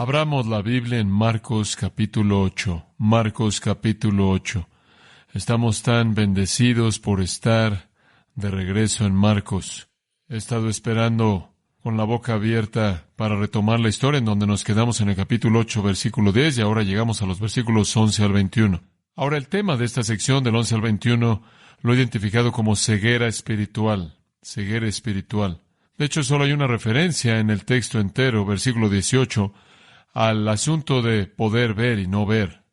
Abramos la Biblia en Marcos capítulo 8. Marcos capítulo 8. Estamos tan bendecidos por estar de regreso en Marcos. He estado esperando con la boca abierta para retomar la historia en donde nos quedamos en el capítulo 8, versículo 10, y ahora llegamos a los versículos 11 al 21. Ahora el tema de esta sección del 11 al 21 lo he identificado como ceguera espiritual. Ceguera espiritual. De hecho, solo hay una referencia en el texto entero, versículo 18, al asunto de poder ver y no ver.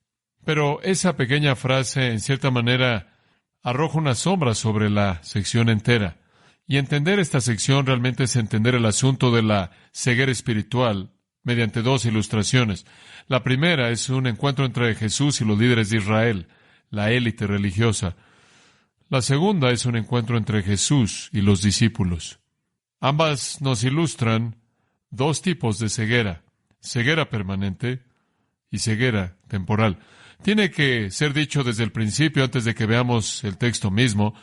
Pero esa pequeña frase, en cierta manera, arroja una sombra sobre la sección entera. Y entender esta sección realmente es entender el asunto de la ceguera espiritual mediante dos ilustraciones. La primera es un encuentro entre Jesús y los líderes de Israel, la élite religiosa. La segunda es un encuentro entre Jesús y los discípulos. Ambas nos ilustran dos tipos de ceguera: ceguera permanente y ceguera temporal. Tiene que ser dicho desde el principio, antes de que veamos el texto mismo,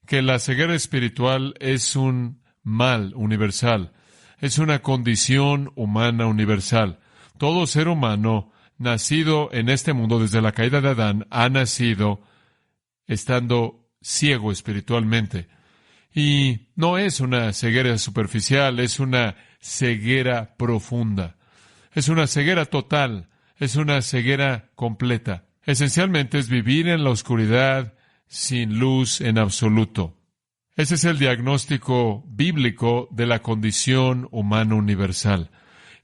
que la ceguera espiritual es un mal universal, es una condición humana universal. Todo ser humano nacido en este mundo desde la caída de Adán ha nacido estando ciego espiritualmente. Y no es una ceguera superficial, es una ceguera profunda. Es una ceguera total, es una ceguera completa. Esencialmente es vivir en la oscuridad sin luz en absoluto. Ese es el diagnóstico bíblico de la condición humana universal.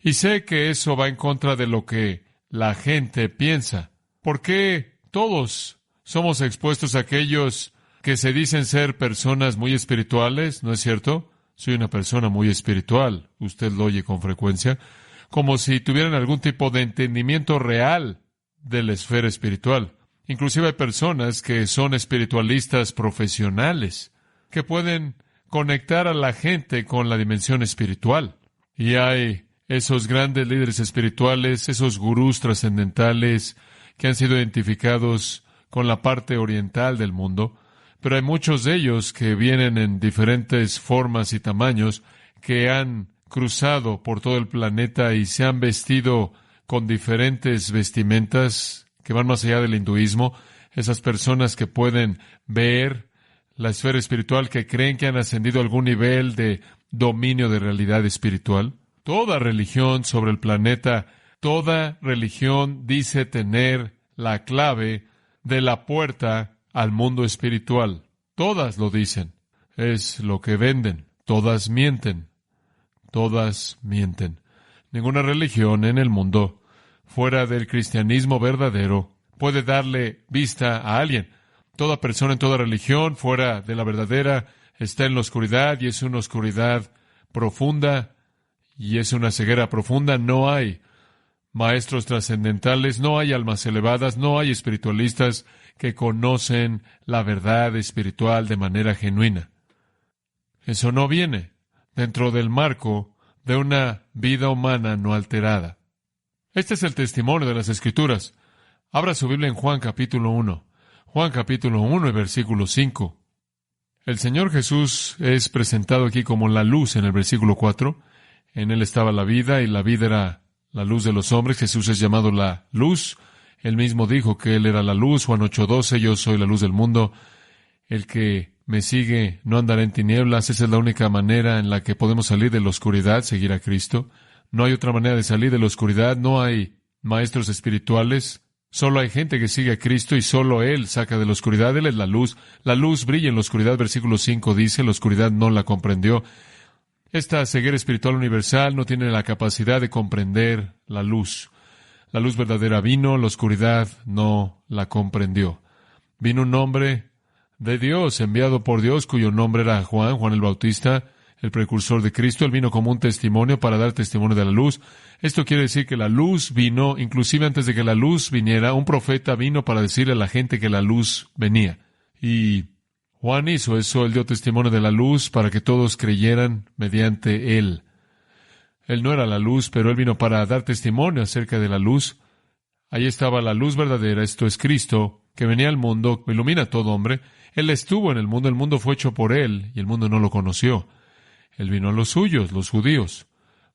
Y sé que eso va en contra de lo que la gente piensa. ¿Por qué todos somos expuestos a aquellos que se dicen ser personas muy espirituales? ¿No es cierto? Soy una persona muy espiritual. Usted lo oye con frecuencia. Como si tuvieran algún tipo de entendimiento real de la esfera espiritual. Inclusive hay personas que son espiritualistas profesionales, que pueden conectar a la gente con la dimensión espiritual. Y hay esos grandes líderes espirituales, esos gurús trascendentales que han sido identificados con la parte oriental del mundo, pero hay muchos de ellos que vienen en diferentes formas y tamaños, que han cruzado por todo el planeta y se han vestido con diferentes vestimentas que van más allá del hinduismo. Esas personas que pueden ver la esfera espiritual, que creen que han ascendido a algún nivel de dominio de realidad espiritual. Toda religión sobre el planeta, toda religión dice tener la clave de la puerta al mundo espiritual. Todas lo dicen. Es lo que venden. Todas mienten. Todas mienten. Ninguna religión en el mundo, fuera del cristianismo verdadero, puede darle vista a alguien. Toda persona en toda religión, fuera de la verdadera, está en la oscuridad, y es una oscuridad profunda, y es una ceguera profunda. No hay maestros trascendentales, no hay almas elevadas, no hay espiritualistas que conocen la verdad espiritual de manera genuina. Eso no viene dentro del marco de una vida humana no alterada. Este es el testimonio de las Escrituras. Abra su Biblia en Juan capítulo 1. Juan capítulo 1 y versículo 5. El Señor Jesús es presentado aquí como la luz en el versículo 4. En Él estaba la vida, y la vida era la luz de los hombres. Jesús es llamado la luz. Él mismo dijo que Él era la luz. Juan 8:12, yo soy la luz del mundo. El que me sigue no andará en tinieblas. Esa es la única manera en la que podemos salir de la oscuridad, seguir a Cristo. No hay otra manera de salir de la oscuridad. No hay maestros espirituales. Solo hay gente que sigue a Cristo, y solo Él saca de la oscuridad. Él es la luz. La luz brilla en la oscuridad. Versículo 5 dice, la oscuridad no la comprendió. Esta ceguera espiritual universal no tiene la capacidad de comprender la luz. La luz verdadera vino, la oscuridad no la comprendió. Vino un hombre de Dios, enviado por Dios, cuyo nombre era Juan el Bautista, el precursor de Cristo. Él vino como un testimonio para dar testimonio de la luz. Esto quiere decir que la luz vino, inclusive antes de que la luz viniera, un profeta vino para decirle a la gente que la luz venía. Y Juan hizo eso, él dio testimonio de la luz para que todos creyeran mediante él. Él no era la luz, pero él vino para dar testimonio acerca de la luz. Ahí estaba la luz verdadera, esto es Cristo, que venía al mundo, ilumina a todo hombre. Él estuvo en el mundo fue hecho por Él, y el mundo no lo conoció. Él vino a los suyos, los judíos,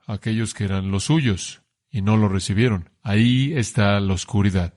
aquellos que eran los suyos, y no lo recibieron. Ahí está la oscuridad.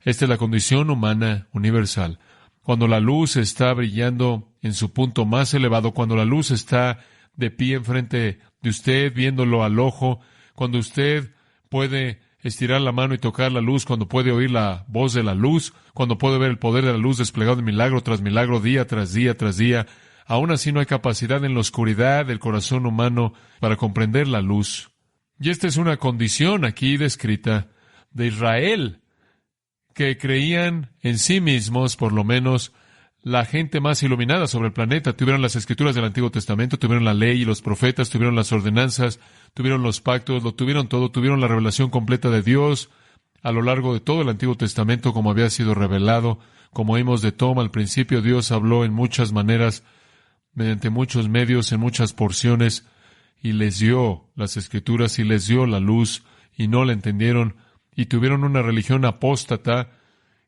Esta es la condición humana universal. Cuando la luz está brillando en su punto más elevado, cuando la luz está de pie enfrente de usted, viéndolo al ojo, cuando usted puede estirar la mano y tocar la luz, cuando puede oír la voz de la luz, cuando puede ver el poder de la luz desplegado en milagro tras milagro, día tras día tras día, aún así no hay capacidad en la oscuridad del corazón humano para comprender la luz. Y esta es una condición aquí descrita de Israel, que creían en sí mismos, por lo menos, la gente más iluminada sobre el planeta. Tuvieron las escrituras del Antiguo Testamento, tuvieron la ley y los profetas, tuvieron las ordenanzas, tuvieron los pactos, lo tuvieron todo, tuvieron la revelación completa de Dios a lo largo de todo el Antiguo Testamento como había sido revelado. Como oímos de Tom al principio, Dios habló en muchas maneras, mediante muchos medios, en muchas porciones, y les dio las escrituras y les dio la luz, y no la entendieron, y tuvieron una religión apóstata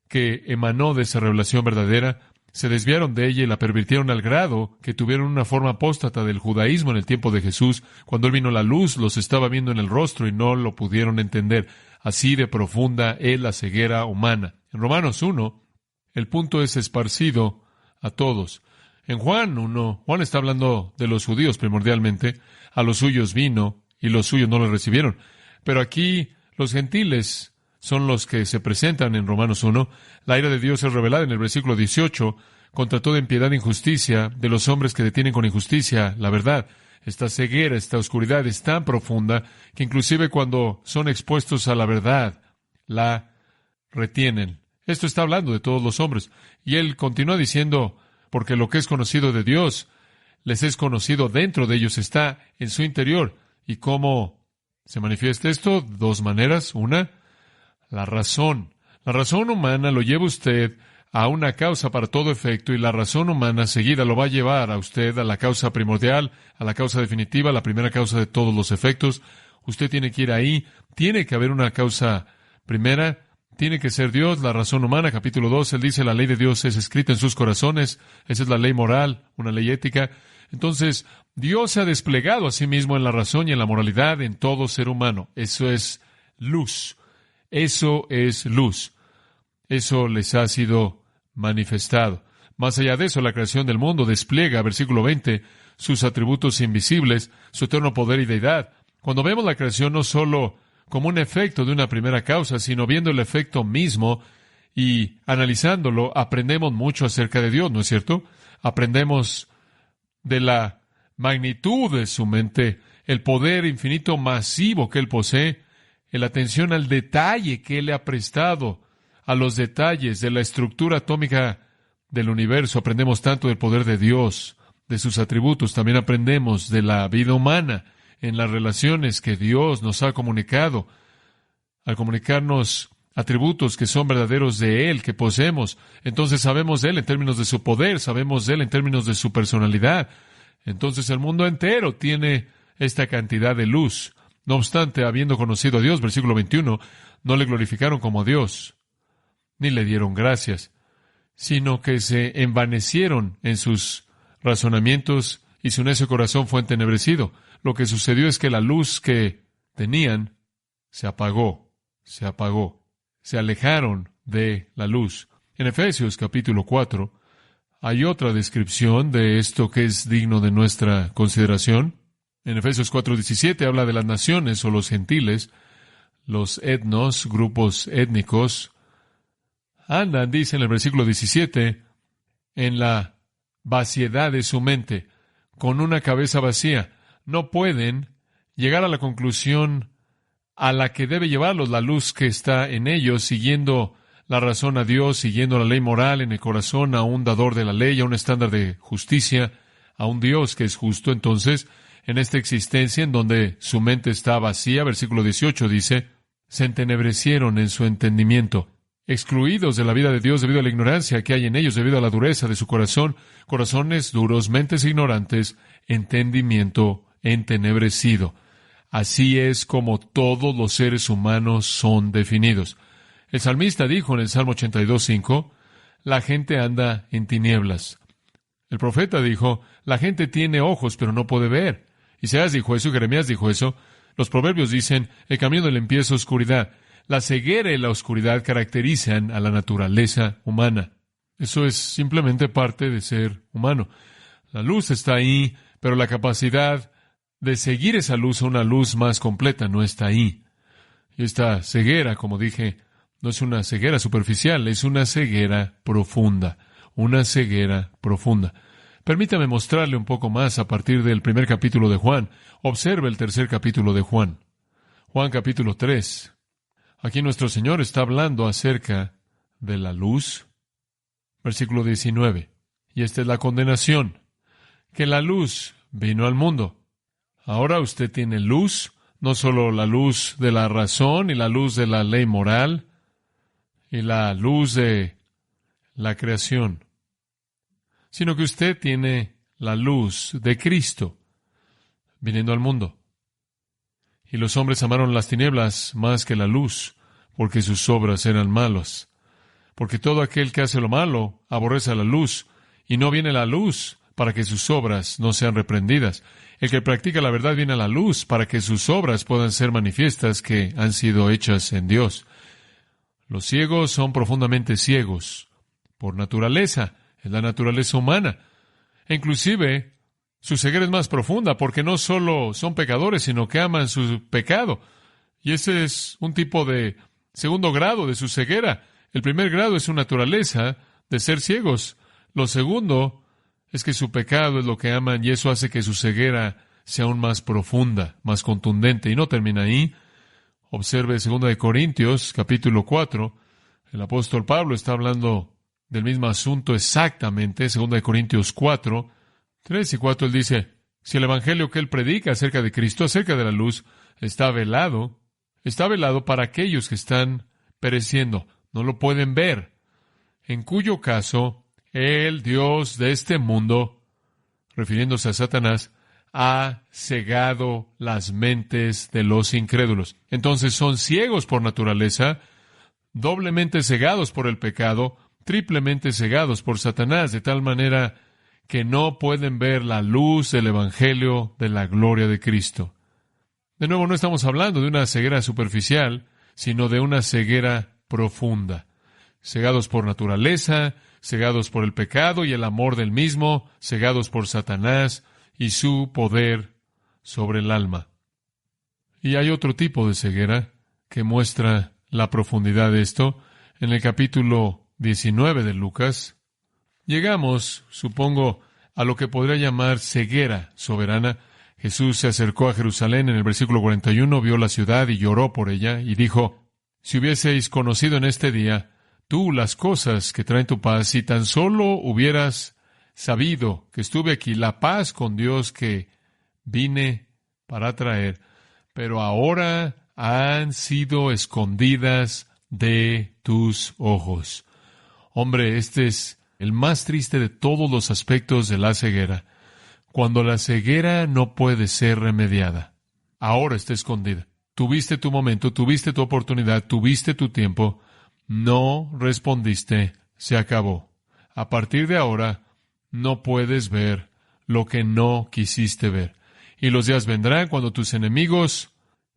que emanó de esa revelación verdadera. Se desviaron de ella y la pervirtieron al grado que tuvieron una forma apóstata del judaísmo en el tiempo de Jesús. Cuando Él vino, la luz los estaba viendo en el rostro y no lo pudieron entender. Así de profunda es la ceguera humana. En Romanos 1, el punto es esparcido a todos. En Juan 1, Juan está hablando de los judíos primordialmente. A los suyos vino y los suyos no le recibieron. Pero aquí los gentiles son los que se presentan en Romanos 1. La ira de Dios es revelada en el versículo 18 contra toda impiedad e injusticia de los hombres que detienen con injusticia la verdad. Esta ceguera, esta oscuridad es tan profunda que inclusive cuando son expuestos a la verdad, la retienen. Esto está hablando de todos los hombres. Y él continúa diciendo, porque lo que es conocido de Dios les es conocido dentro de ellos, está en su interior. ¿Y cómo se manifiesta esto? Dos maneras. Una, la razón. La razón humana lo lleva usted a una causa para todo efecto, y la razón humana seguida lo va a llevar a usted a la causa primordial, a la causa definitiva, la primera causa de todos los efectos. Usted tiene que ir ahí. Tiene que haber una causa primera. Tiene que ser Dios, la razón humana. Capítulo 2, él dice, la ley de Dios es escrita en sus corazones. Esa es la ley moral, una ley ética. Entonces, Dios se ha desplegado a sí mismo en la razón y en la moralidad en todo ser humano. Eso es luz. Eso es luz. Eso les ha sido manifestado. Más allá de eso, la creación del mundo despliega, versículo 20, sus atributos invisibles, su eterno poder y deidad. Cuando vemos la creación no solo como un efecto de una primera causa, sino viendo el efecto mismo y analizándolo, aprendemos mucho acerca de Dios, ¿no es cierto? Aprendemos de la magnitud de su mente, el poder infinito masivo que Él posee, la atención al detalle que Él le ha prestado, a los detalles de la estructura atómica del universo. Aprendemos tanto del poder de Dios, de sus atributos. También aprendemos de la vida humana, en las relaciones que Dios nos ha comunicado, al comunicarnos atributos que son verdaderos de Él, que poseemos. Entonces sabemos de Él en términos de su poder, sabemos de Él en términos de su personalidad. Entonces el mundo entero tiene esta cantidad de luz. No obstante, habiendo conocido a Dios, versículo 21, no le glorificaron como a Dios, ni le dieron gracias, sino que se envanecieron en sus razonamientos y su necio corazón fue entenebrecido. Lo que sucedió es que la luz que tenían se apagó, se alejaron de la luz. En Efesios capítulo 4 hay otra descripción de esto que es digno de nuestra consideración. En Efesios 4:17 habla de las naciones o los gentiles, los etnos, grupos étnicos. Andan, dice en el versículo 17, en la vaciedad de su mente, con una cabeza vacía. No pueden llegar a la conclusión a la que debe llevarlos la luz que está en ellos, siguiendo la razón a Dios, siguiendo la ley moral en el corazón, a un dador de la ley, a un estándar de justicia, a un Dios que es justo. Entonces, en esta existencia en donde su mente está vacía, versículo 18 dice, se entenebrecieron en su entendimiento, excluidos de la vida de Dios debido a la ignorancia que hay en ellos, debido a la dureza de su corazón, corazones duros, mentes ignorantes, entendimiento entenebrecido. Así es como todos los seres humanos son definidos. El salmista dijo en el Salmo 82:5, la gente anda en tinieblas. El profeta dijo, la gente tiene ojos pero no puede ver. Isaías dijo eso, Jeremías dijo eso. Los proverbios dicen, el camino del impío es oscuridad. La ceguera y la oscuridad caracterizan a la naturaleza humana. Eso es simplemente parte de ser humano. La luz está ahí, pero la capacidad de seguir esa luz a una luz más completa no está ahí. Y esta ceguera, como dije, no es una ceguera superficial, es una ceguera profunda. Una ceguera profunda. Permítame mostrarle un poco más a partir del primer capítulo de Juan. Observe el tercer capítulo de Juan. Juan capítulo 3. Aquí nuestro Señor está hablando acerca de la luz. Versículo 19. Y esta es la condenación, que la luz vino al mundo. Ahora usted tiene luz, no solo la luz de la razón y la luz de la ley moral y la luz de la creación, sino que usted tiene la luz de Cristo viniendo al mundo. Y los hombres amaron las tinieblas más que la luz, porque sus obras eran malas. Porque todo aquel que hace lo malo aborrece a la luz, y no viene la luz para que sus obras no sean reprendidas. El que practica la verdad viene a la luz para que sus obras puedan ser manifiestas que han sido hechas en Dios. Los ciegos son profundamente ciegos por naturaleza, es la naturaleza humana. E inclusive, su ceguera es más profunda porque no solo son pecadores, sino que aman su pecado. Y ese es un tipo de segundo grado de su ceguera. El primer grado es su naturaleza de ser ciegos. Lo segundo es que su pecado es lo que aman y eso hace que su ceguera sea aún más profunda, más contundente. Y no termina ahí. Observe 2 Corintios, capítulo 4. El apóstol Pablo está hablando del mismo asunto exactamente. 2 Corintios 4, 3 y 4, él dice, si el evangelio que él predica acerca de Cristo, acerca de la luz, está velado para aquellos que están pereciendo. No lo pueden ver. En cuyo caso, el Dios de este mundo, refiriéndose a Satanás, ha cegado las mentes de los incrédulos. Entonces son ciegos por naturaleza, doblemente cegados por el pecado, triplemente cegados por Satanás, de tal manera que no pueden ver la luz del Evangelio de la gloria de Cristo. De nuevo, no estamos hablando de una ceguera superficial, sino de una ceguera profunda. Cegados por naturaleza, cegados por el pecado y el amor del mismo, cegados por Satanás y su poder sobre el alma. Y hay otro tipo de ceguera que muestra la profundidad de esto. En el capítulo 19 de Lucas, llegamos, supongo, a lo que podría llamar ceguera soberana. Jesús se acercó a Jerusalén en el versículo 41, vio la ciudad y lloró por ella, y dijo, si hubieseis conocido en este día, tú las cosas que traen tu paz, si tan solo hubieras sabido que estuve aquí, la paz con Dios que vine para traer, pero ahora han sido escondidas de tus ojos. Hombre, este es el más triste de todos los aspectos de la ceguera. Cuando la ceguera no puede ser remediada, ahora está escondida. Tuviste tu momento, tuviste tu oportunidad, tuviste tu tiempo, no respondiste, se acabó. A partir de ahora, no puedes ver lo que no quisiste ver. Y los días vendrán cuando tus enemigos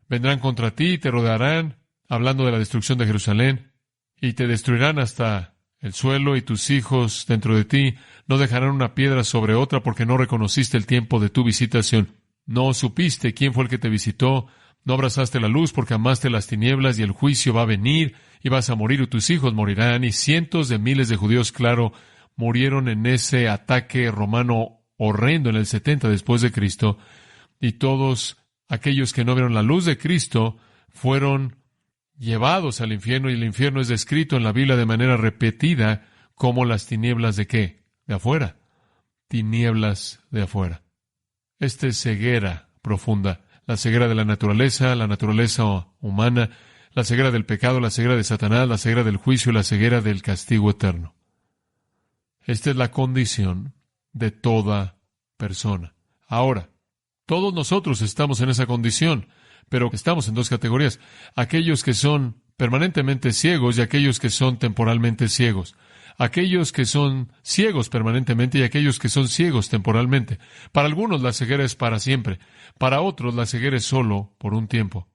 vendrán contra ti y te rodearán, hablando de la destrucción de Jerusalén, y te destruirán hasta el suelo, y tus hijos dentro de ti no dejarán una piedra sobre otra porque no reconociste el tiempo de tu visitación. No supiste quién fue el que te visitó, no abrazaste la luz porque amaste las tinieblas, y el juicio va a venir y vas a morir y tus hijos morirán. Y cientos de miles de judíos, claro, murieron en ese ataque romano horrendo en el 70 después de Cristo. Y todos aquellos que no vieron la luz de Cristo fueron llevados al infierno, y el infierno es descrito en la Biblia de manera repetida como las tinieblas de ¿qué? De afuera. Tinieblas de afuera. Esta es ceguera profunda. La ceguera de la naturaleza humana, la ceguera del pecado, la ceguera de Satanás, la ceguera del juicio y la ceguera del castigo eterno. Esta es la condición de toda persona. Ahora, todos nosotros estamos en esa condición, pero estamos en dos categorías. Aquellos que son permanentemente ciegos y aquellos que son temporalmente ciegos. aquellos que son ciegos permanentemente y aquellos que son ciegos temporalmente. Para algunos la ceguera es para siempre, para otros la ceguera es solo por un tiempo.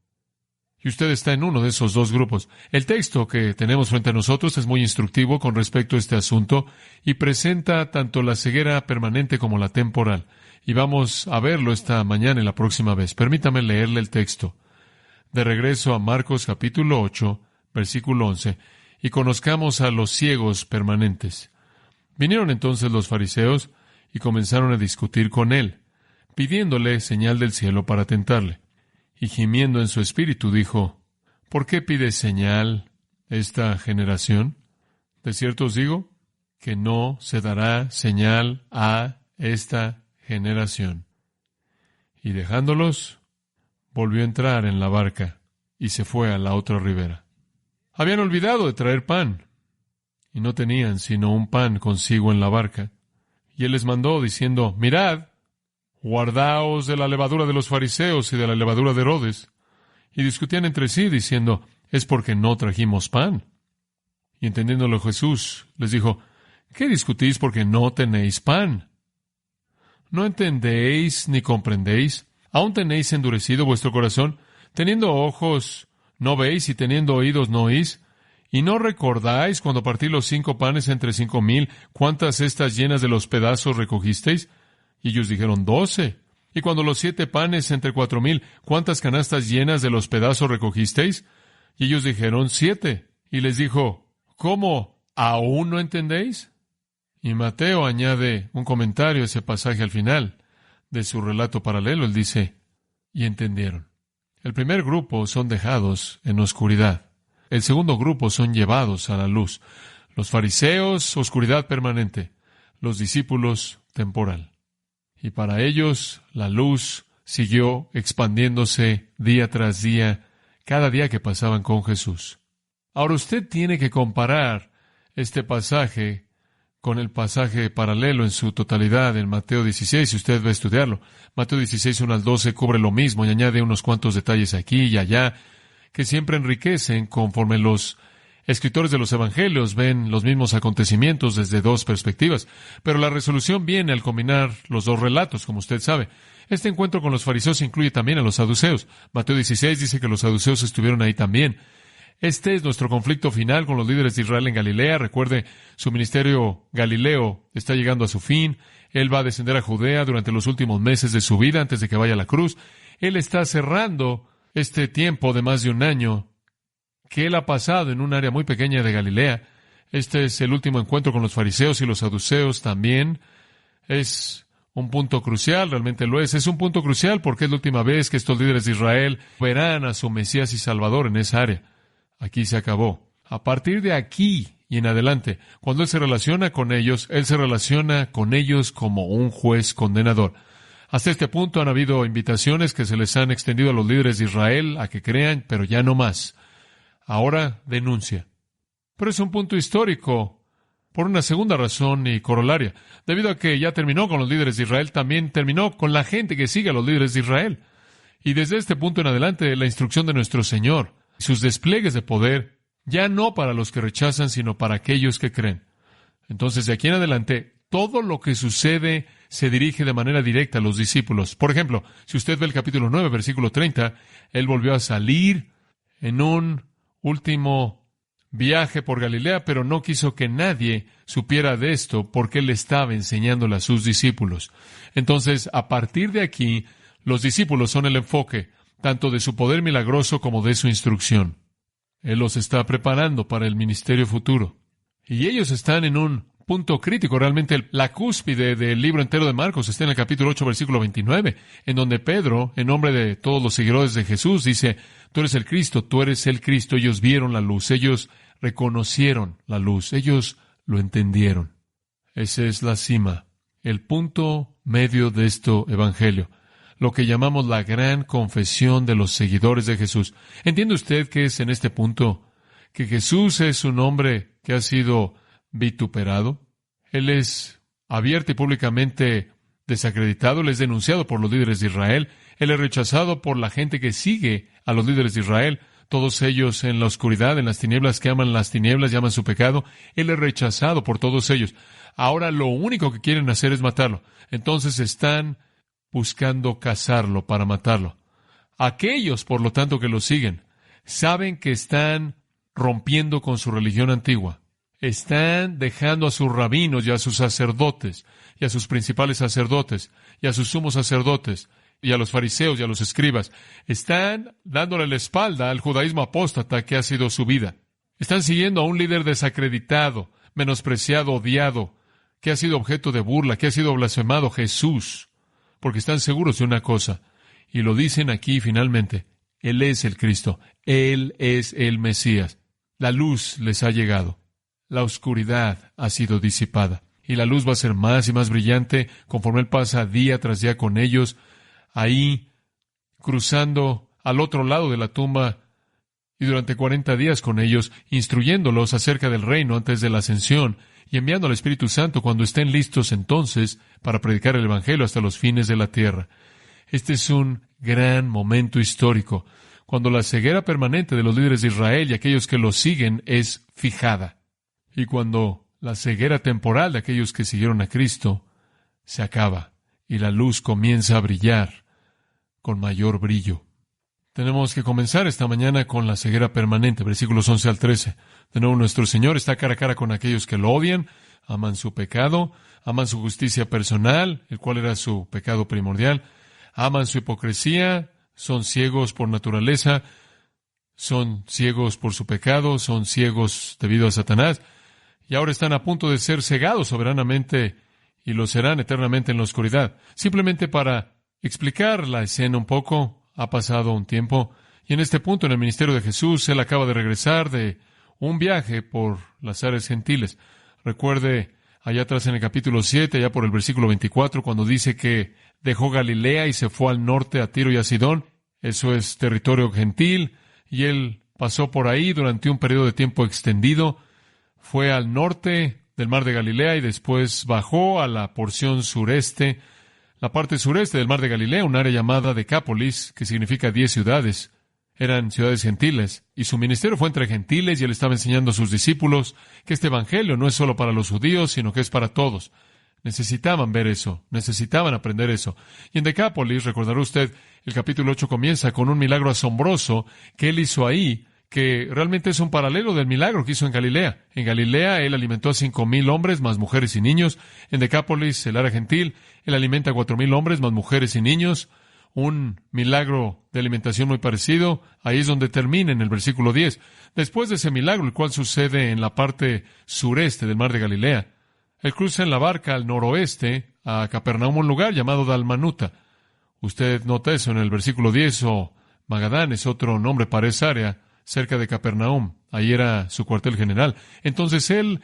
Y usted está en uno de esos dos grupos. El texto que tenemos frente a nosotros es muy instructivo con respecto a este asunto y presenta tanto la ceguera permanente como la temporal. Y vamos a verlo esta mañana y la próxima vez. Permítame leerle el texto. De regreso a Marcos capítulo 8, versículo 11, y conozcamos a los ciegos permanentes. Vinieron entonces los fariseos y comenzaron a discutir con él, pidiéndole señal del cielo para tentarle. Y gimiendo en su espíritu dijo, ¿por qué pide señal esta generación? De cierto os digo que no se dará señal a esta generación. Y dejándolos, volvió a entrar en la barca y se fue a la otra ribera. Habían olvidado de traer pan, y no tenían sino un pan consigo en la barca. Y él les mandó diciendo, mirad, guardaos de la levadura de los fariseos y de la levadura de Herodes. Y discutían entre sí, diciendo, es porque no trajimos pan. Y entendiéndolo Jesús, les dijo, ¿qué discutís porque no tenéis pan? ¿No entendéis ni comprendéis? ¿Aún tenéis endurecido vuestro corazón? Teniendo ojos, ¿no veis? Y teniendo oídos, ¿no oís? ¿Y no recordáis cuando partí los 5 panes entre 5,000, cuántas cestas llenas de los pedazos recogisteis? Y ellos dijeron 12. Y cuando los 7 panes entre 4,000, ¿cuántas canastas llenas de los pedazos recogisteis? Y ellos dijeron 7. Y les dijo, ¿cómo? ¿Aún no entendéis? Y Mateo añade un comentario a ese pasaje al final de su relato paralelo. Él dice, y entendieron. El primer grupo son dejados en oscuridad. El segundo grupo son llevados a la luz. Los fariseos, oscuridad permanente. Los discípulos, temporal. Y para ellos, la luz siguió expandiéndose día tras día, cada día que pasaban con Jesús. Ahora usted tiene que comparar este pasaje con el pasaje paralelo en su totalidad en Mateo 16, si usted va a estudiarlo. Mateo 16, 1 al 12, cubre lo mismo y añade unos cuantos detalles aquí y allá que siempre enriquecen conforme los escritores de los evangelios ven los mismos acontecimientos desde dos perspectivas. Pero la resolución viene al combinar los dos relatos, como usted sabe. Este encuentro con los fariseos incluye también a los saduceos. Mateo 16 dice que los saduceos estuvieron ahí también. Este es nuestro conflicto final con los líderes de Israel en Galilea. Recuerde, su ministerio Galileo está llegando a su fin. Él va a descender a Judea durante los últimos meses de su vida antes de que vaya a la cruz. Él está cerrando este tiempo de más de un año que él ha pasado en un área muy pequeña de Galilea. Este es el último encuentro con los fariseos y los saduceos también. Es un punto crucial, realmente lo es. Es un punto crucial porque es la última vez que estos líderes de Israel verán a su Mesías y Salvador en esa área. Aquí se acabó. A partir de aquí y en adelante, cuando Él se relaciona con ellos, Él se relaciona con ellos como un juez condenador. Hasta este punto han habido invitaciones que se les han extendido a los líderes de Israel a que crean, pero ya no más. Ahora denuncia. Pero es un punto histórico por una segunda razón y corolaria. Debido a que ya terminó con los líderes de Israel, también terminó con la gente que sigue a los líderes de Israel. Y desde este punto en adelante, la instrucción de nuestro Señor, sus despliegues de poder, ya no para los que rechazan, sino para aquellos que creen. Entonces, de aquí en adelante, todo lo que sucede se dirige de manera directa a los discípulos. Por ejemplo, si usted ve el capítulo 9, versículo 30, Él volvió a salir en un último viaje por Galilea, pero no quiso que nadie supiera de esto porque Él estaba enseñándole a sus discípulos. Entonces, a partir de aquí, los discípulos son el enfoque, tanto de su poder milagroso como de su instrucción. Él los está preparando para el ministerio futuro. Y ellos están en un punto crítico. Realmente la cúspide del libro entero de Marcos está en el capítulo 8, versículo 29, en donde Pedro, en nombre de todos los seguidores de Jesús, dice, tú eres el Cristo, tú eres el Cristo. Ellos vieron la luz, ellos reconocieron la luz, ellos lo entendieron. Esa es la cima, el punto medio de este evangelio. Lo que llamamos la gran confesión de los seguidores de Jesús. ¿Entiende usted qué es en este punto? Que Jesús es un hombre que ha sido vituperado. Él es abierto y públicamente desacreditado. Él es denunciado por los líderes de Israel. Él es rechazado por la gente que sigue a los líderes de Israel. Todos ellos en la oscuridad, en las tinieblas, que aman las tinieblas, llaman su pecado. Él es rechazado por todos ellos. Ahora lo único que quieren hacer es matarlo. Entonces están buscando cazarlo para matarlo. Aquellos, por lo tanto, que lo siguen, saben que están rompiendo con su religión antigua. Están dejando a sus rabinos y a sus sacerdotes, y a sus principales sacerdotes, y a sus sumos sacerdotes, y a los fariseos y a los escribas. Están dándole la espalda al judaísmo apóstata que ha sido su vida. Están siguiendo a un líder desacreditado, menospreciado, odiado, que ha sido objeto de burla, que ha sido blasfemado, Jesús, porque están seguros de una cosa, y lo dicen aquí finalmente: Él es el Cristo, Él es el Mesías. La luz les ha llegado, la oscuridad ha sido disipada, y la luz va a ser más y más brillante conforme Él pasa día tras día con ellos, ahí cruzando al otro lado de la tumba, y durante 40 días con ellos, instruyéndolos acerca del reino antes de la ascensión, y enviando al Espíritu Santo cuando estén listos entonces para predicar el Evangelio hasta los fines de la tierra. Este es un gran momento histórico, cuando la ceguera permanente de los líderes de Israel y aquellos que los siguen es fijada, y cuando la ceguera temporal de aquellos que siguieron a Cristo se acaba, y la luz comienza a brillar con mayor brillo. Tenemos que comenzar esta mañana con la ceguera permanente, versículos 11 al 13. De nuevo, nuestro Señor está cara a cara con aquellos que lo odian, aman su pecado, aman su justicia personal, el cual era su pecado primordial, aman su hipocresía, son ciegos por naturaleza, son ciegos por su pecado, son ciegos debido a Satanás, y ahora están a punto de ser cegados soberanamente y lo serán eternamente en la oscuridad. Simplemente para explicar la escena un poco, ha pasado un tiempo, y en este punto en el ministerio de Jesús, Él acaba de regresar de un viaje por las áreas gentiles. Recuerde, allá atrás en el capítulo 7, allá por el versículo 24, cuando dice que dejó Galilea y se fue al norte a Tiro y a Sidón. Eso es territorio gentil, y Él pasó por ahí durante un periodo de tiempo extendido. Fue al norte del mar de Galilea y después bajó a la porción sureste, la parte sureste del mar de Galilea, un área llamada Decápolis, que significa 10 ciudades. Eran ciudades gentiles, y su ministerio fue entre gentiles, y Él estaba enseñando a sus discípulos que este evangelio no es solo para los judíos, sino que es para todos. Necesitaban ver eso, necesitaban aprender eso. Y en Decápolis, recordará usted, el capítulo 8 comienza con un milagro asombroso que Él hizo ahí, que realmente es un paralelo del milagro que hizo en Galilea. En Galilea, Él alimentó a 5,000 hombres, más mujeres y niños. En Decápolis, el área gentil, Él alimenta a 4,000 hombres, más mujeres y niños. Un milagro de alimentación muy parecido. Ahí es donde termina en el versículo 10. Después de ese milagro, el cual sucede en la parte sureste del mar de Galilea, Él cruza en la barca al noroeste a Capernaum, un lugar llamado Dalmanuta. Usted nota eso en el versículo 10, o Magadán es otro nombre para esa área, cerca de Capernaum. Ahí era su cuartel general. Entonces Él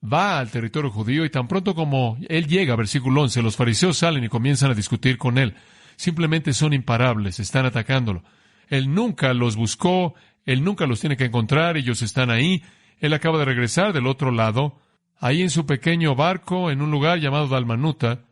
va al territorio judío, y tan pronto como Él llega, versículo 11, los fariseos salen y comienzan a discutir con Él. Simplemente son imparables, están atacándolo. Él nunca los buscó, Él nunca los tiene que encontrar, ellos están ahí. Él acaba de regresar del otro lado, ahí en su pequeño barco, en un lugar llamado Dalmanuta.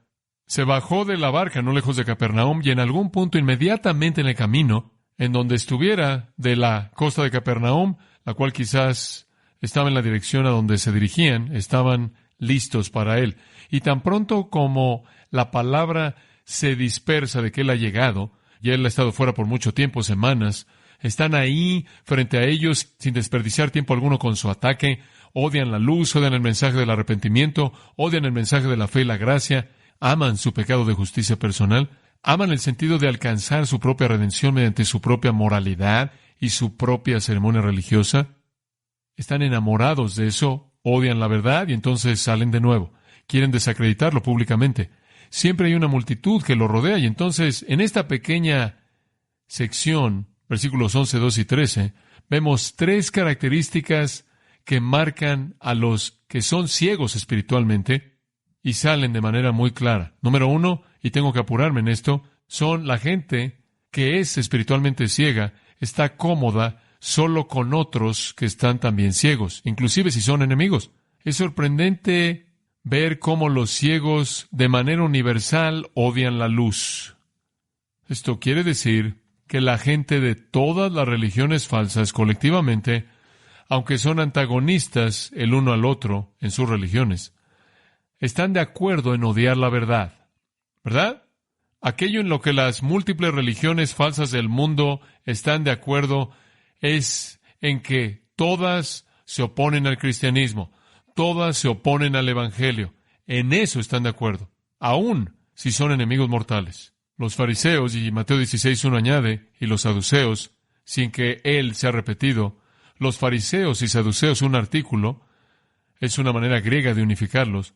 Se bajó de la barca no lejos de Capernaum, y en algún punto inmediatamente en el camino, en donde estuviera de la costa de Capernaum, la cual quizás estaba en la dirección a donde se dirigían, estaban listos para Él. Y tan pronto como la palabra se dispersa de que Él ha llegado, y Él ha estado fuera por mucho tiempo, semanas, están ahí frente a ellos sin desperdiciar tiempo alguno con su ataque, odian la luz, odian el mensaje del arrepentimiento, odian el mensaje de la fe y la gracia, aman su pecado de justicia personal, aman el sentido de alcanzar su propia redención mediante su propia moralidad y su propia ceremonia religiosa. Están enamorados de eso, odian la verdad y entonces salen de nuevo. Quieren desacreditarlo públicamente. Siempre hay una multitud que lo rodea, y entonces en esta pequeña sección, versículos 11, 12 y 13, vemos 3 características que marcan a los que son ciegos espiritualmente y salen de manera muy clara. Número 1, y tengo que apurarme en esto, son la gente que es espiritualmente ciega, está cómoda solo con otros que están también ciegos, inclusive si son enemigos. Es sorprendente ver cómo los ciegos de manera universal odian la luz. Esto quiere decir que la gente de todas las religiones falsas colectivamente, aunque son antagonistas el uno al otro en sus religiones, están de acuerdo en odiar la verdad, ¿verdad? Aquello en lo que las múltiples religiones falsas del mundo están de acuerdo es en que todas se oponen al cristianismo, todas se oponen al evangelio. En eso están de acuerdo, aun si son enemigos mortales. Los fariseos, y Mateo 16:1 añade, y los saduceos, sin que él sea repetido, los fariseos y saduceos, un artículo, es una manera griega de unificarlos,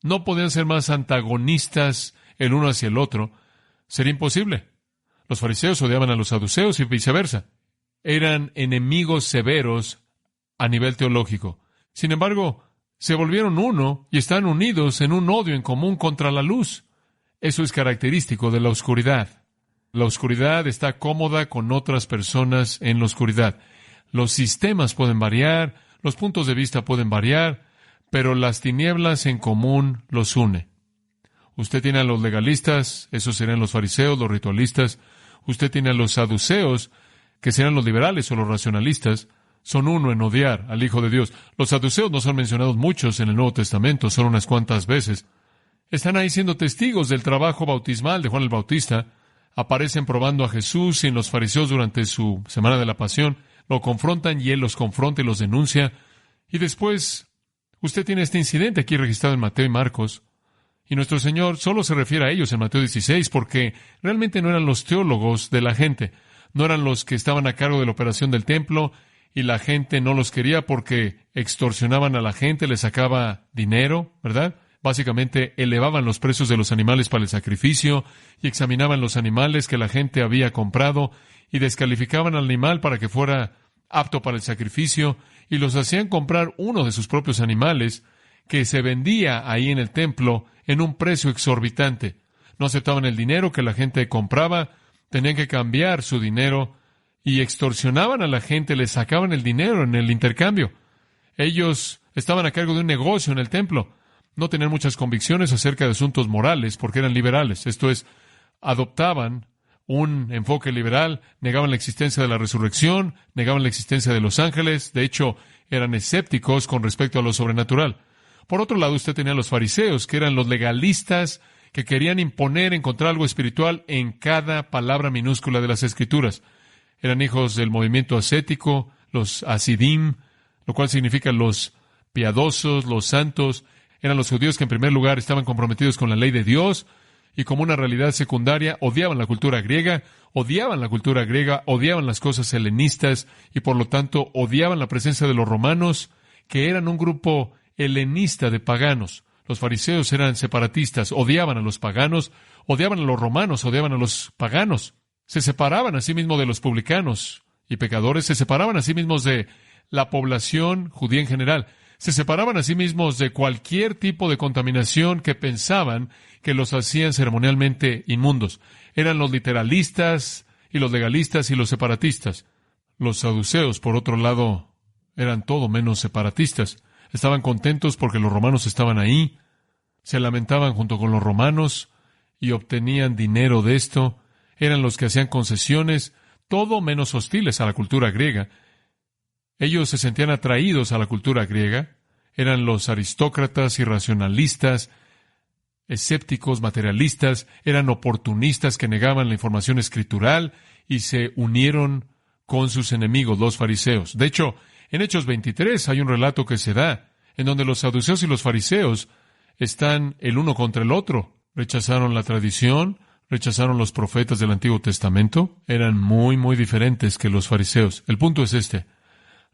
no podían ser más antagonistas el uno hacia el otro. Sería imposible. Los fariseos odiaban a los saduceos y viceversa. Eran enemigos severos a nivel teológico. Sin embargo, se volvieron uno y están unidos en un odio en común contra la luz. Eso es característico de la oscuridad. La oscuridad está cómoda con otras personas en la oscuridad. Los sistemas pueden variar, los puntos de vista pueden variar, pero las tinieblas en común los une. Usted tiene a los legalistas, esos serían los fariseos, los ritualistas. Usted tiene a los saduceos, que serán los liberales o los racionalistas. Son uno en odiar al Hijo de Dios. Los saduceos no son mencionados muchos en el Nuevo Testamento, solo unas cuantas veces. Están ahí siendo testigos del trabajo bautismal de Juan el Bautista. Aparecen probando a Jesús y en los fariseos durante su Semana de la Pasión. Lo confrontan y él los confronta y los denuncia. Y después, usted tiene este incidente aquí registrado en Mateo y Marcos. Y nuestro Señor solo se refiere a ellos en Mateo 16 porque realmente no eran los teólogos de la gente. No eran los que estaban a cargo de la operación del templo y la gente no los quería porque extorsionaban a la gente, les sacaba dinero, ¿verdad? Básicamente elevaban los precios de los animales para el sacrificio y examinaban los animales que la gente había comprado y descalificaban al animal para que fuera apto para el sacrificio y los hacían comprar uno de sus propios animales que se vendía ahí en el templo en un precio exorbitante. No aceptaban el dinero que la gente compraba, tenían que cambiar su dinero y extorsionaban a la gente, les sacaban el dinero en el intercambio. Ellos estaban a cargo de un negocio en el templo. No tenían muchas convicciones acerca de asuntos morales porque eran liberales. Esto es, adoptaban un enfoque liberal, negaban la existencia de la resurrección, negaban la existencia de los ángeles. De hecho, eran escépticos con respecto a lo sobrenatural. Por otro lado, usted tenía a los fariseos, que eran los legalistas que querían imponer, encontrar algo espiritual en cada palabra minúscula de las Escrituras. Eran hijos del movimiento ascético, los hasidim, lo cual significa los piadosos, los santos. Eran los judíos que en primer lugar estaban comprometidos con la ley de Dios y como una realidad secundaria odiaban la cultura griega, odiaban las cosas helenistas y por lo tanto odiaban la presencia de los romanos, que eran un grupo helenista de paganos. Los fariseos eran separatistas, odiaban a los paganos, odiaban a los romanos, odiaban a los paganos. Se separaban a sí mismos de los publicanos y pecadores, se separaban a sí mismos de la población judía en general. Se separaban a sí mismos de cualquier tipo de contaminación que pensaban que los hacían ceremonialmente inmundos. Eran los literalistas y los legalistas y los separatistas. Los saduceos, por otro lado, eran todo menos separatistas. Estaban contentos porque los romanos estaban ahí, se lamentaban junto con los romanos y obtenían dinero de esto. Eran los que hacían concesiones, todo menos hostiles a la cultura griega. Ellos se sentían atraídos a la cultura griega. Eran los aristócratas y racionalistas, escépticos, materialistas. Eran oportunistas que negaban la información escritural y se unieron con sus enemigos, los fariseos. De hecho, en Hechos 23 hay un relato que se da en donde los saduceos y los fariseos están el uno contra el otro. Rechazaron la tradición, rechazaron los profetas del Antiguo Testamento. Eran muy, muy diferentes que los fariseos. El punto es este.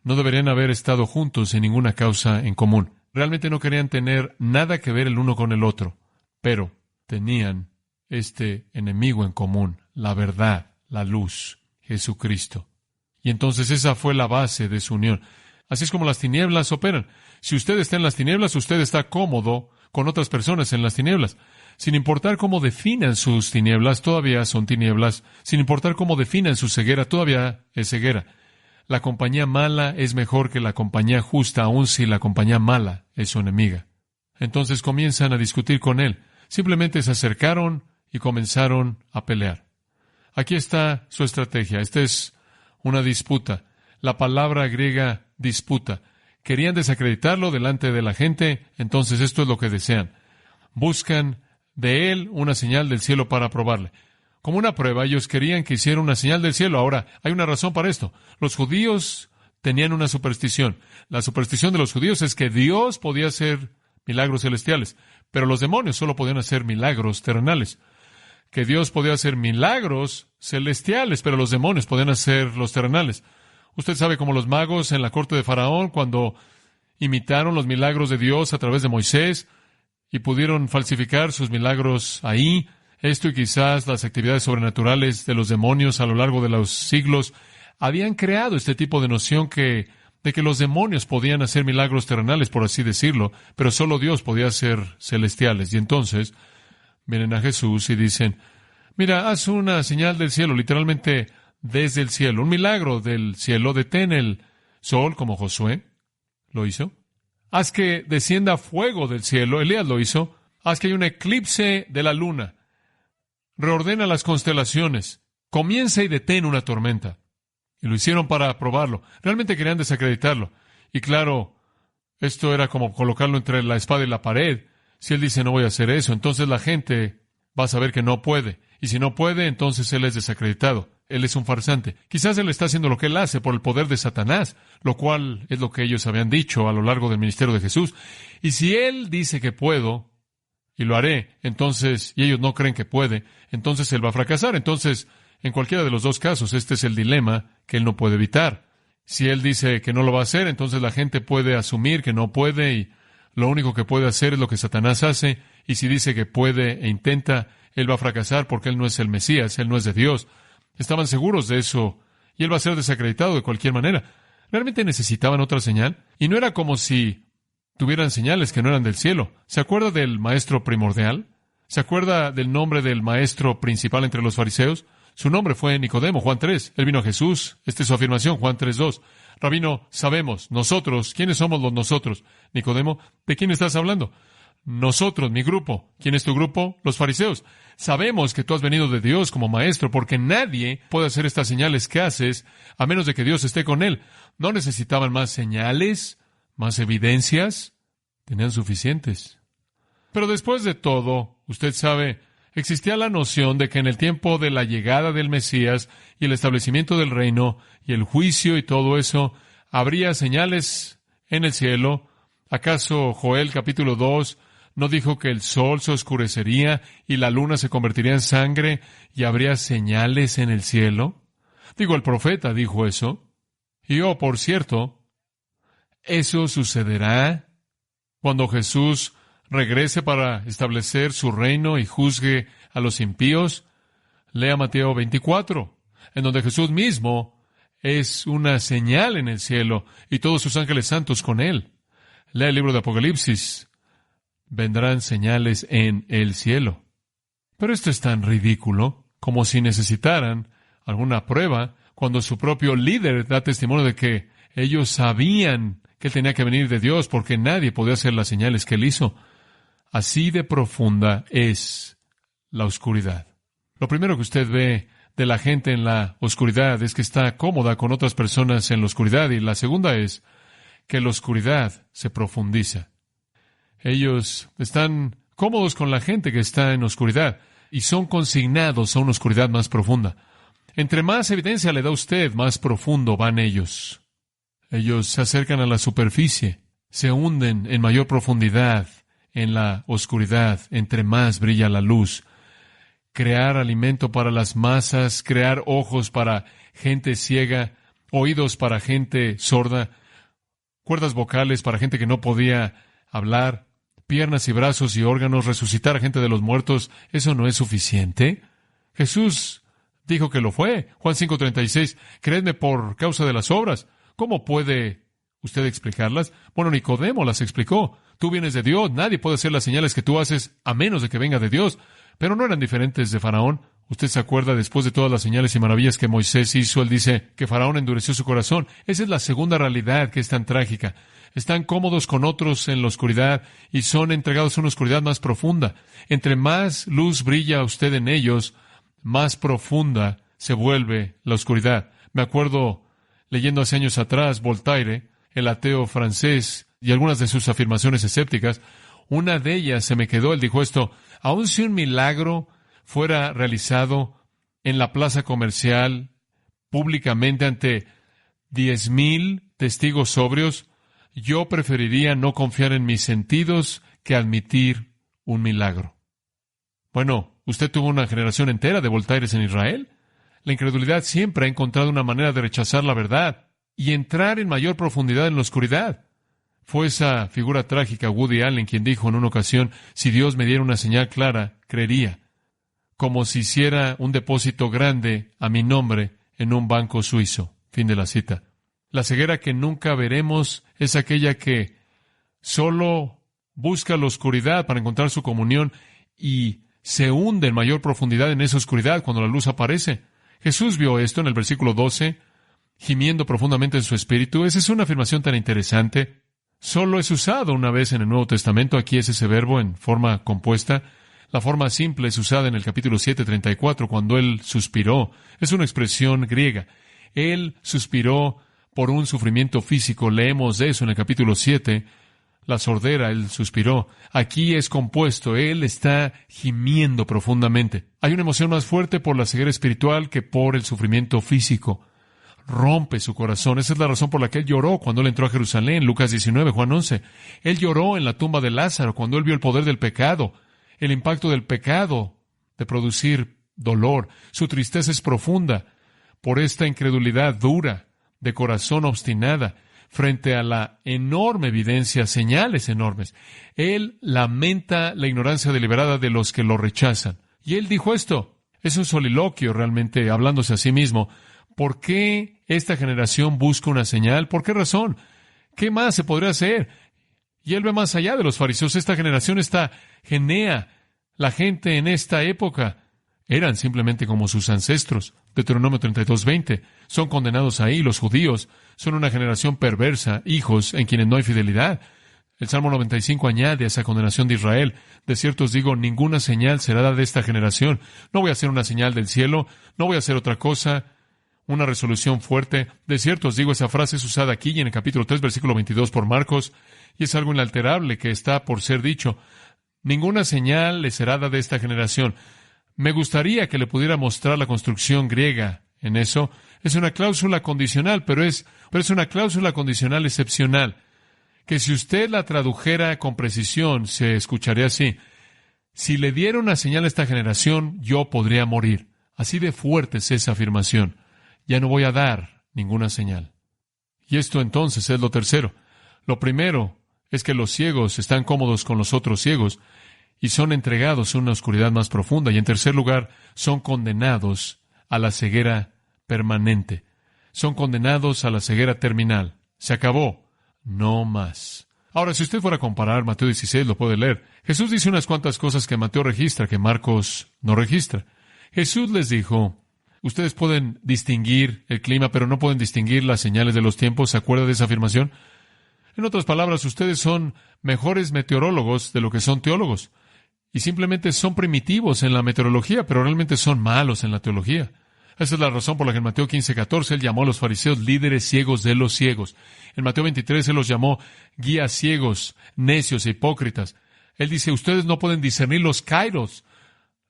No deberían haber estado juntos en ninguna causa en común. Realmente no querían tener nada que ver el uno con el otro, pero tenían este enemigo en común, la verdad, la luz, Jesucristo. Y entonces esa fue la base de su unión. Así es como las tinieblas operan. Si usted está en las tinieblas, usted está cómodo con otras personas en las tinieblas. Sin importar cómo definan sus tinieblas, todavía son tinieblas. Sin importar cómo definan su ceguera, todavía es ceguera. La compañía mala es mejor que la compañía justa, aun si la compañía mala es su enemiga. Entonces comienzan a discutir con él. Simplemente se acercaron y comenzaron a pelear. Aquí está su estrategia. Esta es una disputa. La palabra griega disputa. Querían desacreditarlo delante de la gente, entonces esto es lo que desean. Buscan de él una señal del cielo para probarle. Como una prueba, ellos querían que hiciera una señal del cielo. Ahora, hay una razón para esto. Los judíos tenían una superstición. La superstición de los judíos es que Dios podía hacer milagros celestiales, pero los demonios solo podían hacer milagros terrenales. Que Dios podía hacer milagros celestiales, pero los demonios podían hacer los terrenales. Usted sabe como los magos en la corte de Faraón, cuando imitaron los milagros de Dios a través de Moisés y pudieron falsificar sus milagros ahí. Esto y quizás las actividades sobrenaturales de los demonios a lo largo de los siglos habían creado este tipo de noción de que los demonios podían hacer milagros terrenales, por así decirlo, pero solo Dios podía hacer celestiales. Y entonces vienen a Jesús y dicen, mira, haz una señal del cielo, literalmente desde el cielo, un milagro del cielo, detén el sol como Josué lo hizo. Haz que descienda fuego del cielo, Elías lo hizo. Haz que haya un eclipse de la luna. Reordena las constelaciones. Comienza y detén una tormenta. Y lo hicieron para probarlo. Realmente querían desacreditarlo. Y claro, esto era como colocarlo entre la espada y la pared. Si él dice no voy a hacer eso, entonces la gente va a saber que no puede. Y si no puede, entonces él es desacreditado. Él es un farsante. Quizás él está haciendo lo que él hace por el poder de Satanás, lo cual es lo que ellos habían dicho a lo largo del ministerio de Jesús. Y si él dice que puedo, y lo haré, entonces, y ellos no creen que puede, entonces él va a fracasar. Entonces, en cualquiera de los dos casos, este es el dilema que él no puede evitar. Si él dice que no lo va a hacer, entonces la gente puede asumir que no puede y lo único que puede hacer es lo que Satanás hace. Y si dice que puede e intenta, él va a fracasar porque él no es el Mesías, él no es de Dios. Estaban seguros de eso y él va a ser desacreditado de cualquier manera. ¿Realmente necesitaban otra señal? Y no era como si tuvieran señales que no eran del cielo. ¿Se acuerda del maestro primordial? ¿Se acuerda del nombre del maestro principal entre los fariseos? Su nombre fue Nicodemo, Juan 3. Él vino a Jesús. Esta es su afirmación, Juan 3:2. Rabino, sabemos, nosotros, ¿quiénes somos los nosotros? Nicodemo, ¿de quién estás hablando? Nosotros, mi grupo. ¿Quién es tu grupo? Los fariseos. Sabemos que tú has venido de Dios como maestro, porque nadie puede hacer estas señales que haces a menos de que Dios esté con él. ¿No necesitaban más señales? ¿Más evidencias? Tenían suficientes. Pero después de todo, usted sabe, existía la noción de que en el tiempo de la llegada del Mesías y el establecimiento del reino y el juicio y todo eso, habría señales en el cielo. ¿Acaso Joel capítulo 2 no dijo que el sol se oscurecería y la luna se convertiría en sangre y habría señales en el cielo? Digo, el profeta dijo eso. Y por cierto, eso sucederá cuando Jesús regrese para establecer su reino y juzgue a los impíos. Lea Mateo 24, en donde Jesús mismo es una señal en el cielo y todos sus ángeles santos con él. Lea el libro de Apocalipsis. Vendrán señales en el cielo. Pero esto es tan ridículo, como si necesitaran alguna prueba, cuando su propio líder da testimonio de que ellos sabían que él tenía que venir de Dios, porque nadie podía hacer las señales que él hizo. Así de profunda es la oscuridad. Lo primero que usted ve de la gente en la oscuridad es que está cómoda con otras personas en la oscuridad, y la segunda es que la oscuridad se profundiza. Ellos están cómodos con la gente que está en oscuridad y son consignados a una oscuridad más profunda. Entre más evidencia le da usted, más profundo van ellos. Ellos se acercan a la superficie, se hunden en mayor profundidad en la oscuridad, entre más brilla la luz. Crear alimento para las masas, crear ojos para gente ciega, oídos para gente sorda, cuerdas vocales para gente que no podía hablar, piernas y brazos y órganos, resucitar a gente de los muertos. ¿Eso no es suficiente? Jesús dijo que lo fue. Juan 5:36, creedme por causa de las obras. ¿Cómo puede usted explicarlas? Bueno, Nicodemo las explicó. Tú vienes de Dios, nadie puede hacer las señales que tú haces a menos de que venga de Dios. Pero no eran diferentes de Faraón. Usted se acuerda, después de todas las señales y maravillas que Moisés hizo, él dice que Faraón endureció su corazón. Esa es la segunda realidad que es tan trágica. Están cómodos con otros en la oscuridad y son entregados a una oscuridad más profunda. Entre más luz brilla usted en ellos, más profunda se vuelve la oscuridad. Me acuerdo leyendo hace años atrás Voltaire, el ateo francés, y algunas de sus afirmaciones escépticas. Una de ellas se me quedó. Él dijo esto: aun si un milagro fuera realizado en la plaza comercial, públicamente ante 10,000 testigos sobrios, yo preferiría no confiar en mis sentidos que admitir un milagro. Bueno, usted tuvo una generación entera de Voltaires en Israel. La incredulidad siempre ha encontrado una manera de rechazar la verdad y entrar en mayor profundidad en la oscuridad. Fue esa figura trágica, Woody Allen, quien dijo en una ocasión: si Dios me diera una señal clara, creería, como si hiciera un depósito grande a mi nombre en un banco suizo. Fin de la cita. La ceguera que nunca veremos es aquella que solo busca la oscuridad para encontrar su comunión y se hunde en mayor profundidad en esa oscuridad cuando la luz aparece. Jesús vio esto en el versículo 12, gimiendo profundamente en su espíritu. Esa es una afirmación tan interesante. Solo es usado una vez en el Nuevo Testamento. Aquí es ese verbo en forma compuesta. La forma simple es usada en el capítulo 7:34, cuando Él suspiró. Es una expresión griega. Él suspiró por un sufrimiento físico. Leemos de eso en el capítulo 7. La sordera, Él suspiró. Aquí es compuesto. Él está gimiendo profundamente. Hay una emoción más fuerte por la ceguera espiritual que por el sufrimiento físico. Rompe su corazón. Esa es la razón por la que Él lloró cuando Él entró a Jerusalén. Lucas 19, Juan 11. Él lloró en la tumba de Lázaro cuando Él vio el poder del pecado, el impacto del pecado de producir dolor. Su tristeza es profunda por esta incredulidad dura, de corazón obstinada, frente a la enorme evidencia, señales enormes. Él lamenta la ignorancia deliberada de los que lo rechazan. Y Él dijo esto. Es un soliloquio realmente, hablándose a sí mismo. ¿Por qué esta generación busca una señal? ¿Por qué razón? ¿Qué más se podría hacer? Y Él ve más allá de los fariseos. Esta generación está genea. La gente en esta época eran simplemente como sus ancestros. Deuteronomio 32:20. Son condenados ahí. Los judíos son una generación perversa, hijos en quienes no hay fidelidad. El Salmo 95 añade a esa condenación de Israel: de cierto os digo, ninguna señal será dada de esta generación. No voy a hacer una señal del cielo, no voy a hacer otra cosa, una resolución fuerte. De cierto os digo, esa frase es usada aquí y en el capítulo 3, versículo 22 por Marcos, y es algo inalterable que está por ser dicho. Ninguna señal le será dada de esta generación. Me gustaría que le pudiera mostrar la construcción griega en eso. Es una cláusula condicional, pero es una cláusula condicional excepcional, que si usted la tradujera con precisión, se escucharía así: si le diera una señal a esta generación, yo podría morir. Así de fuerte es esa afirmación. Ya no voy a dar ninguna señal. Y esto entonces es lo tercero. Lo primero es que los ciegos están cómodos con los otros ciegos y son entregados a una oscuridad más profunda. Y en tercer lugar, son condenados a la ceguera permanente. Son condenados a la ceguera terminal. Se acabó. No más. Ahora, si usted fuera a comparar Mateo 16, lo puede leer. Jesús dice unas cuantas cosas que Mateo registra, que Marcos no registra. Jesús les dijo: ustedes pueden distinguir el clima, pero no pueden distinguir las señales de los tiempos. ¿Se acuerda de esa afirmación? En otras palabras, ustedes son mejores meteorólogos de lo que son teólogos. Y simplemente son primitivos en la meteorología, pero realmente son malos en la teología. Esa es la razón por la que en Mateo 15:14 Él llamó a los fariseos líderes ciegos de los ciegos. En Mateo 23 Él los llamó guías ciegos, necios e hipócritas. Él dice: ustedes no pueden discernir los kairos,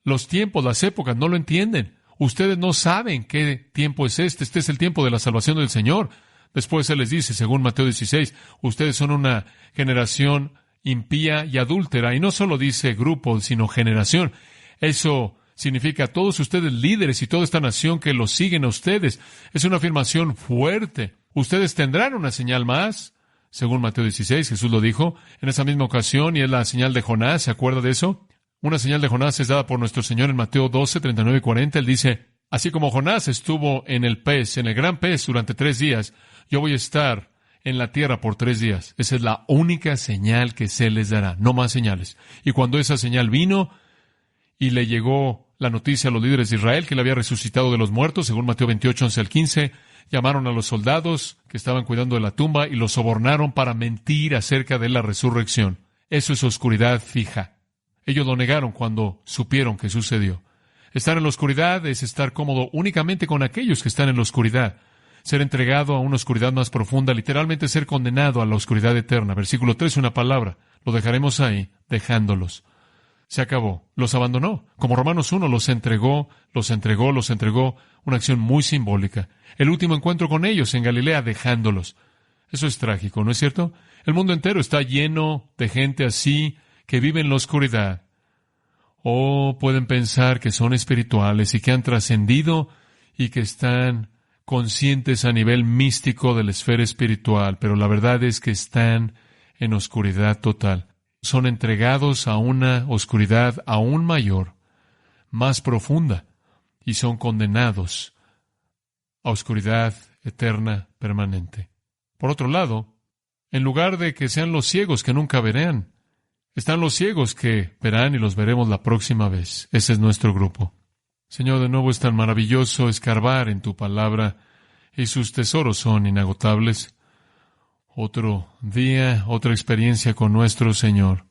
los tiempos, las épocas, no lo entienden. Ustedes no saben qué tiempo es este. Este es el tiempo de la salvación del Señor. Después Él les dice, según Mateo 16, ustedes son una generación impía y adúltera. Y no solo dice grupo, sino generación. Eso significa todos ustedes líderes y toda esta nación que los siguen a ustedes. Es una afirmación fuerte. Ustedes tendrán una señal más. Según Mateo 16, Jesús lo dijo en esa misma ocasión, y es la señal de Jonás. ¿Se acuerda de eso? Una señal de Jonás es dada por nuestro Señor en Mateo 12, 39 y 40. Él dice: así como Jonás estuvo en el pez, en el gran pez, durante 3 días, yo voy a estar en la tierra por 3 días. Esa es la única señal que se les dará, no más señales. Y cuando esa señal vino y le llegó la noticia a los líderes de Israel que él había resucitado de los muertos, según Mateo 28, 11 al 15, llamaron a los soldados que estaban cuidando de la tumba y los sobornaron para mentir acerca de la resurrección. Eso es oscuridad fija. Ellos lo negaron cuando supieron que sucedió. Estar en la oscuridad es estar cómodo únicamente con aquellos que están en la oscuridad. Ser entregado a una oscuridad más profunda, literalmente ser condenado a la oscuridad eterna. Versículo 3, una palabra. Lo dejaremos ahí, dejándolos. Se acabó. Los abandonó. Como Romanos 1, los entregó. Una acción muy simbólica. El último encuentro con ellos en Galilea, dejándolos. Eso es trágico, ¿no es cierto? El mundo entero está lleno de gente así que vive en la oscuridad. O pueden pensar que son espirituales y que han trascendido y que están conscientes a nivel místico de la esfera espiritual, pero la verdad es que están en oscuridad total. Son entregados a una oscuridad aún mayor, más profunda, y son condenados a oscuridad eterna permanente. Por otro lado, en lugar de que sean los ciegos que nunca verán, están los ciegos que verán y los veremos la próxima vez. Ese es nuestro grupo. Señor, de nuevo es tan maravilloso escarbar en tu palabra y sus tesoros son inagotables. Otro día, otra experiencia con nuestro Señor.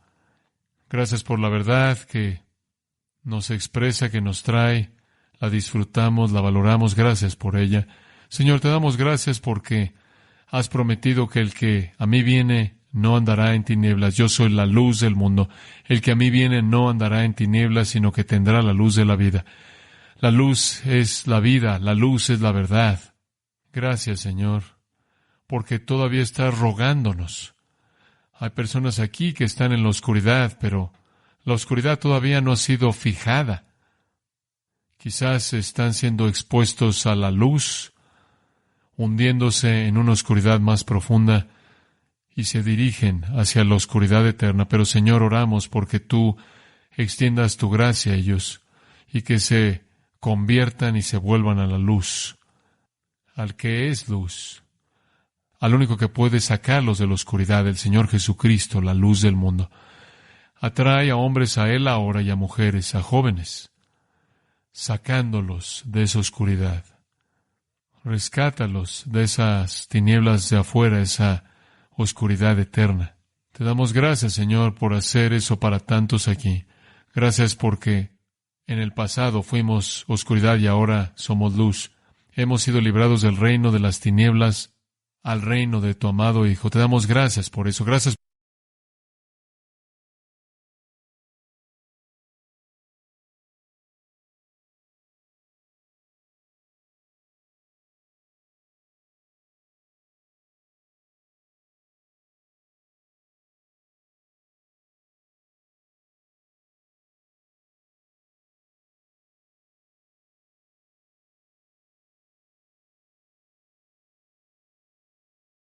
Gracias por la verdad que nos expresa, que nos trae. La disfrutamos, la valoramos. Gracias por ella. Señor, te damos gracias porque has prometido que el que a mí viene no andará en tinieblas. Yo soy la luz del mundo. El que a mí viene no andará en tinieblas, sino que tendrá la luz de la vida. La luz es la vida, la luz es la verdad. Gracias, Señor, porque todavía estás rogándonos. Hay personas aquí que están en la oscuridad, pero la oscuridad todavía no ha sido fijada. Quizás están siendo expuestos a la luz, hundiéndose en una oscuridad más profunda, y se dirigen hacia la oscuridad eterna. Pero, Señor, oramos porque tú extiendas tu gracia a ellos y que se conviertan y se vuelvan a la luz, al que es luz, al único que puede sacarlos de la oscuridad, el Señor Jesucristo, la luz del mundo. Atrae a hombres a Él ahora y a mujeres, a jóvenes, sacándolos de esa oscuridad. Rescátalos de esas tinieblas de afuera, esa oscuridad eterna. Te damos gracias, Señor, por hacer eso para tantos aquí. Gracias porque en el pasado fuimos oscuridad y ahora somos luz. Hemos sido librados del reino de las tinieblas al reino de tu amado Hijo. Te damos gracias por eso. Gracias